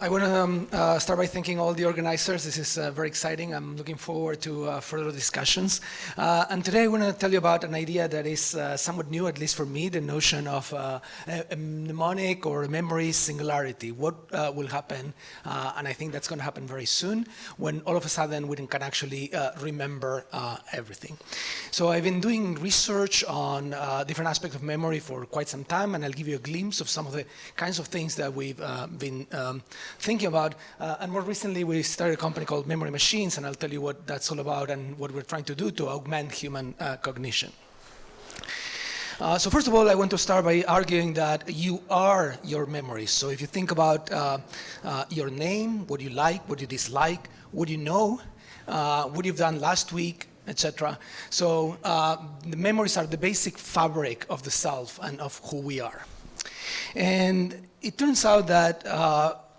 I want to start by thanking all the organizers. This is very exciting. I'm looking forward to further discussions. And today I want to tell you about an idea that is somewhat new, at least for me, the notion of a mnemonic or a memory singularity. What will happen, and I think that's going to happen very soon, when all of a sudden we can actually remember everything. So I've been doing research on different aspects of memory for quite some time, and I'll give you a glimpse of some of the kinds of things that we've been thinking about. And more recently, we started a company called Memory Machines, and I'll tell you what that's all about and what we're trying to do to augment human cognition. So first of all, I want to start by arguing that you are your memories. So if you think about your name, what you like, what you dislike, what you know, what you've done last week, etc. So the memories are the basic fabric of the self and of who we are. And it turns out that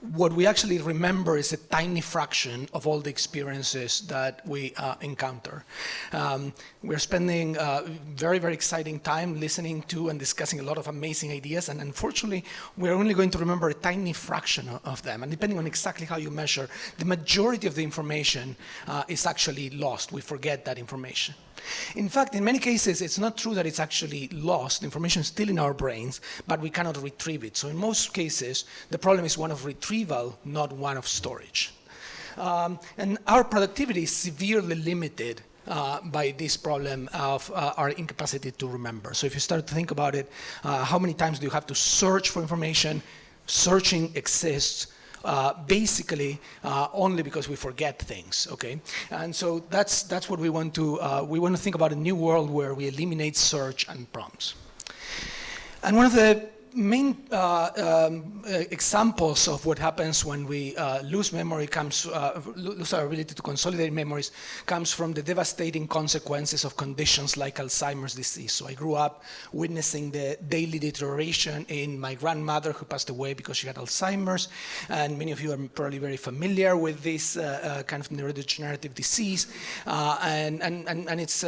what we actually remember is a tiny fraction of all the experiences that we encounter. We're spending very, very exciting time listening to and discussing a lot of amazing ideas, and unfortunately, we're only going to remember a tiny fraction of them. And depending on exactly how you measure, the majority of the information is actually lost. We forget that information. In fact, in many cases, it's not true that it's actually lost. The information is still in our brains, but we cannot retrieve it. So in most cases, the problem is one of retrieval, not one of storage. And our productivity is severely limited by this problem of our incapacity to remember. So if you start to think about it, how many times do you have to search for information? Searching exists. Basically only because we forget things, okay? And so that's what we want to think about, a new world where we eliminate search and prompts. And one of the main examples of what happens when we lose memory lose our ability to consolidate memories comes from the devastating consequences of conditions like Alzheimer's disease. So I grew up witnessing the daily deterioration in my grandmother, who passed away because she had Alzheimer's, and many of you are probably very familiar with this kind of neurodegenerative disease, and it's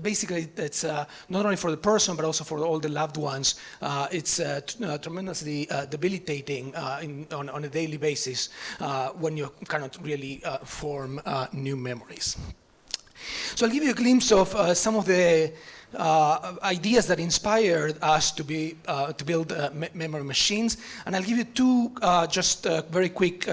basically not only for the person but also for all the loved ones. It's tremendously debilitating on a daily basis when you cannot really form new memories. So I'll give you a glimpse of some of the ideas that inspired us to build memory machines, and I'll give you two just very quick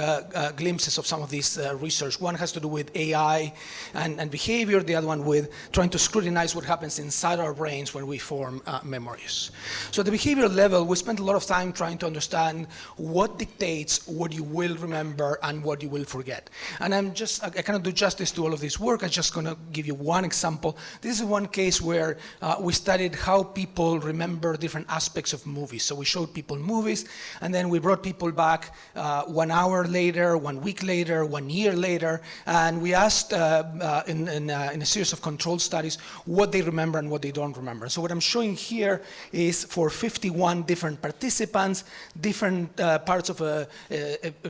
glimpses of some of this research. One has to do with AI and behavior, the other one with trying to scrutinize what happens inside our brains when we form memories. So at the behavioral level, we spent a lot of time trying to understand what dictates what you will remember and what you will forget. And I cannot do justice to all of this work. I'm just going to give you one example. This is one case where we studied how people remember different aspects of movies. So we showed people movies, and then we brought people back 1 hour later, 1 week later, 1 year later, and we asked in a series of controlled studies what they remember and what they don't remember. So what I'm showing here is for 51 different participants, different parts of a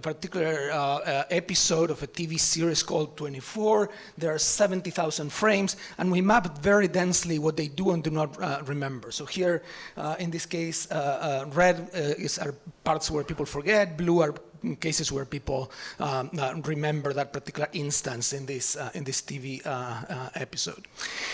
particular episode of a TV series called 24. There are 70,000 frames, and we mapped very densely what they do and do not remember. So here, in this case, red are parts where people forget, blue are cases where people remember that particular instance in this TV episode.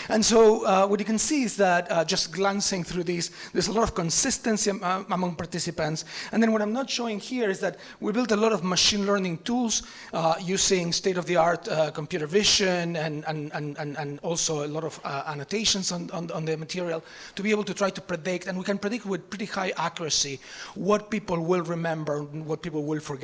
And so what you can see is that just glancing through these, there's a lot of consistency among participants. And then what I'm not showing here is that we built a lot of machine learning tools using state-of-the-art computer vision and also a lot of annotations on the material to be able to try to predict, and we can predict with pretty high accuracy what people will remember and what people will forget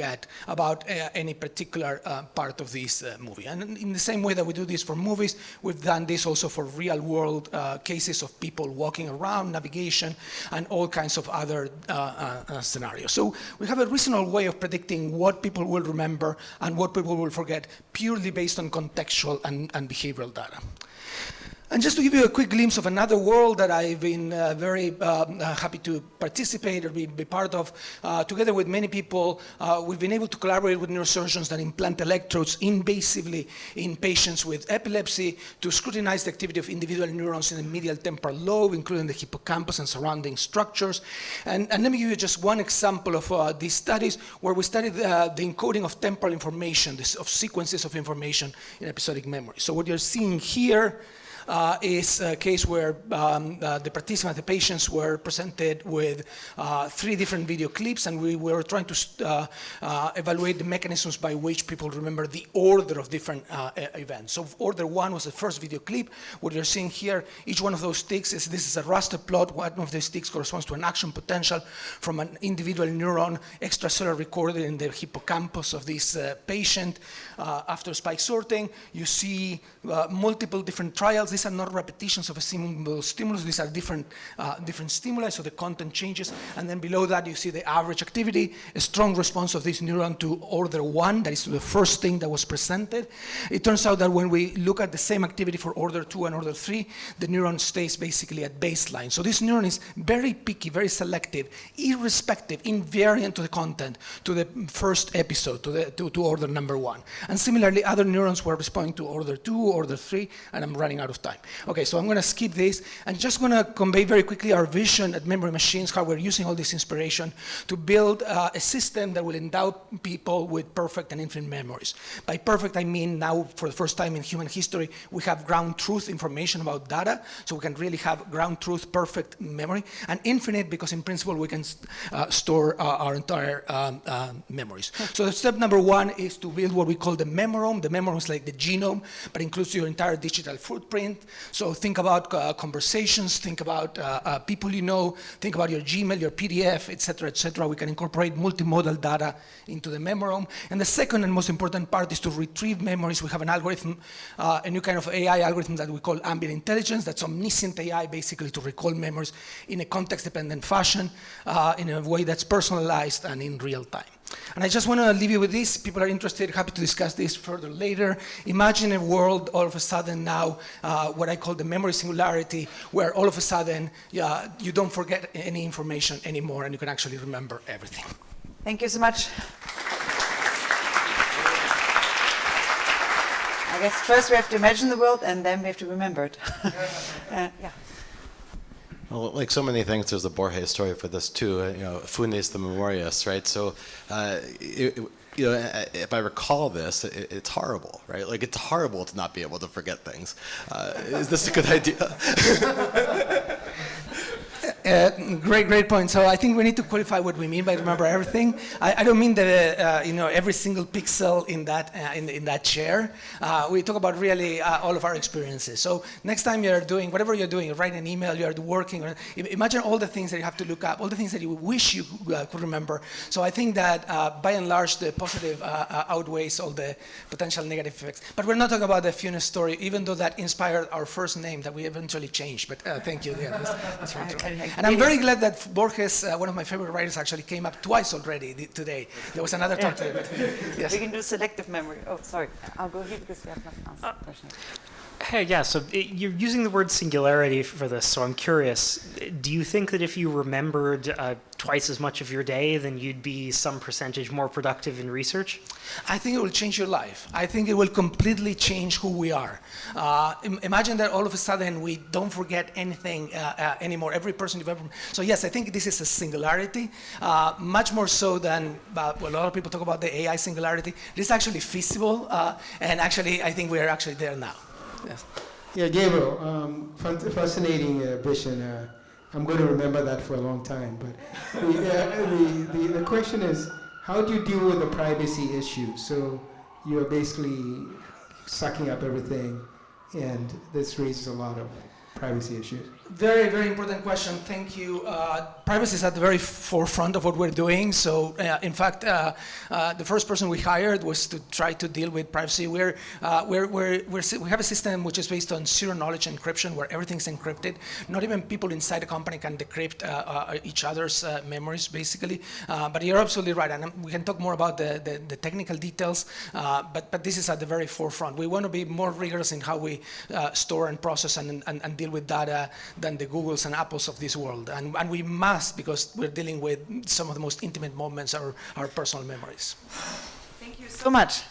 about any particular part of this movie. And in the same way that we do this for movies, we've done this also for real-world cases of people walking around, navigation, and all kinds of other scenarios. So we have a reasonable way of predicting what people will remember and what people will forget purely based on contextual and behavioral data. And just to give you a quick glimpse of another world that I've been very happy to participate or be part of, together with many people, we've been able to collaborate with neurosurgeons that implant electrodes invasively in patients with epilepsy to scrutinize the activity of individual neurons in the medial temporal lobe, including the hippocampus and surrounding structures. And let me give you just one example of these studies where we studied the encoding of temporal information, of sequences of information in episodic memory. So what you're seeing here is a case where the participants, the patients, were presented with 3 different video clips, and we were trying to evaluate the mechanisms by which people remember the order of different events. So order 1 was the first video clip. What you're seeing here, each one of those sticks, this is a raster plot. One of the sticks corresponds to an action potential from an individual neuron extracellular recorded in the hippocampus of this patient. After spike sorting, you see multiple different trials. These are not repetitions of a single stimulus. These are different stimuli, so the content changes. And then below that, you see the average activity, a strong response of this neuron to order 1, that is to the first thing that was presented. It turns out that when we look at the same activity for order 2 and order 3, the neuron stays basically at baseline. So this neuron is very picky, very selective, irrespective, invariant to the content, to the first episode, to order number 1. And similarly, other neurons were responding to order 2, order 3, and I'm running out of time. Okay, so I'm going to skip this and just going to convey very quickly our vision at Memory Machines, how we're using all this inspiration to build a system that will endow people with perfect and infinite memories. By perfect, I mean now, for the first time in human history, we have ground truth information about data, so we can really have ground truth perfect memory, and infinite because in principle we can store our entire memories. So step number 1 is to build what we call the memorome. The memorome is like the genome, but includes your entire digital footprint. So think about conversations, think about people you know, think about your Gmail, your PDF, et cetera, We can incorporate multimodal data into the memorome. And the second and most important part is to retrieve memories. We have an algorithm, a new kind of AI algorithm that we call ambient intelligence. That's omniscient AI, basically, to recall memories in a context-dependent fashion, in a way that's personalized and in real time. And I just want to leave you with this. People are interested, happy to discuss this further later. Imagine a world all of a sudden now, what I call the memory singularity, where all of a sudden you don't forget any information anymore and you can actually remember everything. Thank you so much. I guess first we have to imagine the world and then we have to remember it. Yeah. Well, like so many things, there's a Borges story for this too. Funes the Memorias, right? So, if I recall this, it's horrible, right? Like it's horrible to not be able to forget things. Is this a good idea? Great point. So I think we need to qualify what we mean by remember everything. I don't mean that every single pixel in that chair. We talk about really all of our experiences. So next time you're doing whatever you're doing, you're writing an email, you're working, or imagine all the things that you have to look up, all the things that you wish you could remember. So I think that by and large the positive outweighs all the potential negative effects. But we're not talking about the Funes story, even though that inspired our first name that we eventually changed. But thank you. Yeah, that's right. And I'm very glad that Borges, one of my favorite writers, actually came up twice already today. There was another talk today, but yes. We can do selective memory. Oh, sorry. I'll go here because we have not answered the question. Hey, yeah, so you're using the word singularity for this, so I'm curious. Do you think that if you remembered twice as much of your day, then you'd be some percentage more productive in research? I think it will change your life. I think it will completely change who we are. Imagine that all of a sudden we don't forget anything anymore, every person you've ever... So yes, I think this is a singularity, much more so than a lot of people talk about the AI singularity. It is actually feasible, and actually I think we're actually there now. Yes. Yeah, Gabriel, fascinating vision. I'm going to remember that for a long time. But the question is, how do you deal with the privacy issue? So you're basically sucking up everything, and this raises a lot of privacy issues. Very, very important question. Thank you. Privacy is at the very forefront of what we're doing. So, in fact, the first person we hired was to try to deal with privacy. We have a system which is based on zero-knowledge encryption, where everything's encrypted. Not even people inside the company can decrypt each other's memories, basically. But you're absolutely right, and we can talk more about the technical details. But this is at the very forefront. We want to be more rigorous in how we store and process and deal with data than the Googles and Apples of this world. And we must, because we're dealing with some of the most intimate moments, our personal memories. Thank you so much.